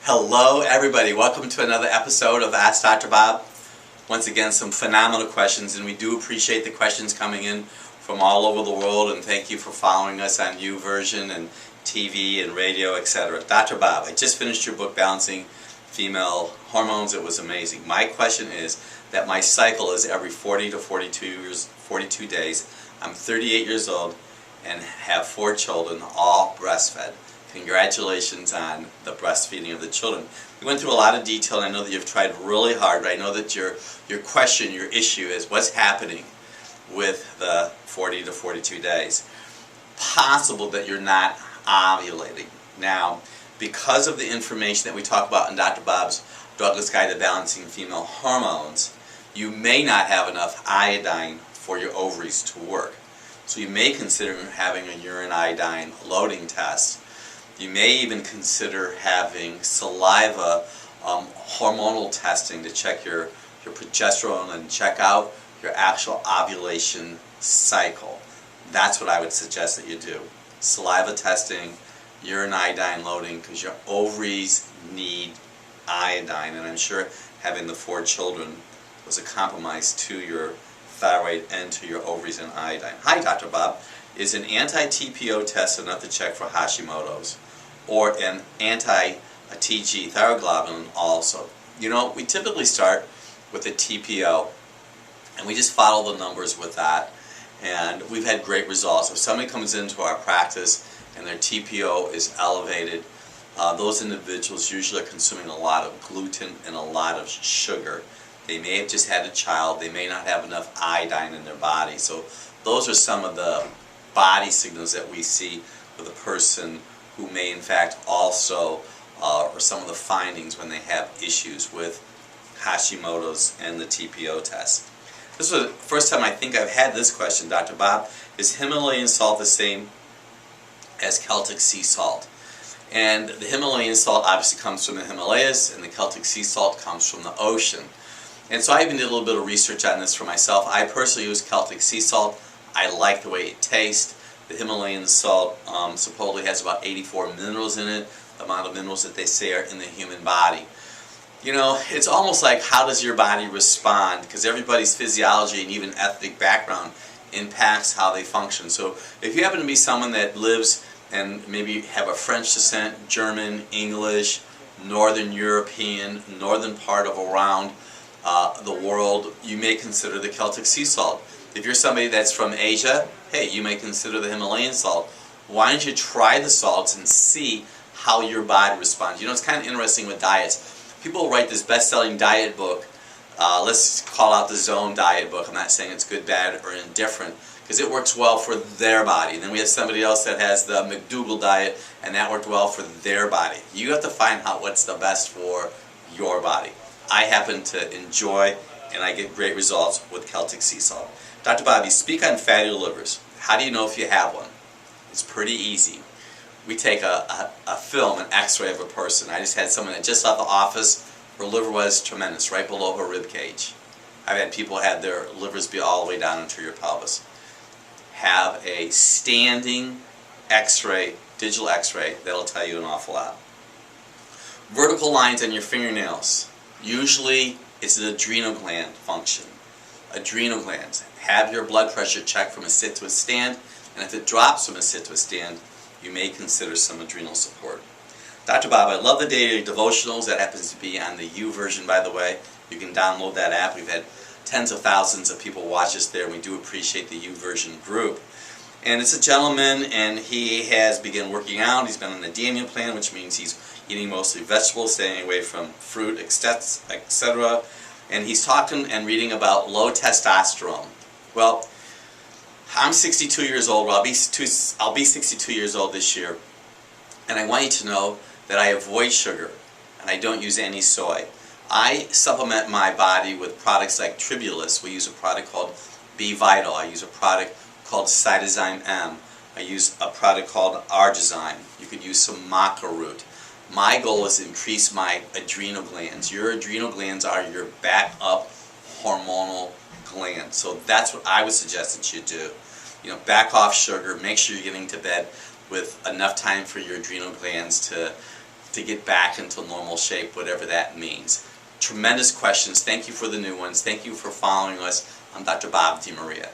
Hello everybody, welcome to another episode of Ask Dr. Bob. Once again, some phenomenal questions, and we do appreciate the questions coming in from all over the world, and thank you for following us on YouVersion and TV and radio, etc. Dr. Bob, I just finished your book, Balancing Female Hormones. It was amazing. My question is that my cycle is every 40 to 42 days. I'm 38 years old and have 4 children, all breastfed. Congratulations on the breastfeeding of the children. We went through a lot of detail, and I know that you've tried really hard, but I know that your question, your issue is what's happening with the 40 to 42 days. Possible that you're not ovulating. Now, because of the information that we talk about in Dr. Bob's Drugless Guide to Balancing Female Hormones, you may not have enough iodine for your ovaries to work. So you may consider having a urine iodine loading test. You may even consider having saliva hormonal testing to check your progesterone and check out your actual ovulation cycle. That's what I would suggest that you do. Saliva testing, urine iodine loading, because your ovaries need iodine, and I'm sure having the 4 children was a compromise to your thyroid and to your ovaries and iodine. Hi, Dr. Bob. Is an anti-TPO test enough to check for Hashimoto's, or an anti-TG thyroglobulin also? You know, we typically start with a TPO, and we just follow the numbers with that, and we've had great results. If somebody comes into our practice and their TPO is elevated, those individuals usually are consuming a lot of gluten and a lot of sugar. They may have just had a child. They may not have enough iodine in their body. So those are some of the body signals that we see with a person who may in fact also, or some of the findings when they have issues with Hashimoto's and the TPO test. This was the first time I think I've had this question, Dr. Bob. Is Himalayan salt the same as Celtic sea salt? And the Himalayan salt obviously comes from the Himalayas, and the Celtic sea salt comes from the ocean. And so I even did a little bit of research on this for myself. I personally use Celtic sea salt. I like the way it tastes. The Himalayan salt supposedly has about 84 minerals in it, the amount of minerals that they say are in the human body. You know, it's almost like, how does your body respond? Because everybody's physiology and even ethnic background impacts how they function. So if you happen to be someone that lives and maybe have a French descent, German, English, Northern European, northern part of around the world, you may consider the Celtic sea salt. If you're somebody that's from Asia, hey, you may consider the Himalayan salt. Why don't you try the salts and see how your body responds? You know, it's kind of interesting with diets. People write this best-selling diet book. Let's call out the Zone diet book. I'm not saying it's good, bad, or indifferent, because it works well for their body. And then we have somebody else that has the McDougall diet, and that worked well for their body. You have to find out what's the best for your body. I happen to enjoy, and I get great results with Celtic sea salt. Dr. Bob, you speak on fatty livers. How do you know if you have one? It's pretty easy. We take a film, an x-ray of a person. I just had someone that just left the office. Her liver was tremendous, right below her rib cage. I've had people have their livers be all the way down into your pelvis. Have a standing x-ray, digital x-ray, that'll tell you an awful lot. Vertical lines on your fingernails. Usually it's an adrenal gland function. Adrenal glands. Have your blood pressure checked from a sit to a stand, and if it drops from a sit to a stand, you may consider some adrenal support. Dr. Bob, I love the daily devotionals. That happens to be on the YouVersion, by the way. You can download that app. We've had tens of thousands of people watch us there, and we do appreciate the YouVersion group. And it's a gentleman, and he has begun working out. He's been on the Daniel plan, which means he's eating mostly vegetables, staying away from fruit, etc. And he's talking and reading about low testosterone. Well, I'm 62 years old. Well, I'll be 62 years old this year. And I want you to know that I avoid sugar, and I don't use any soy. I supplement my body with products like Drugless. We use a product called B Vital. I use a product called Cytozyme M. I use a product called Argizyme. You could use some maca root. My goal is to increase my adrenal glands. Your adrenal glands are your backup hormonal glands. So that's what I would suggest that you do. You know, back off sugar. Make sure you're getting to bed with enough time for your adrenal glands to to get back into normal shape, whatever that means. Tremendous questions. Thank you for the new ones. Thank you for following us. I'm Dr. Bob DiMaria.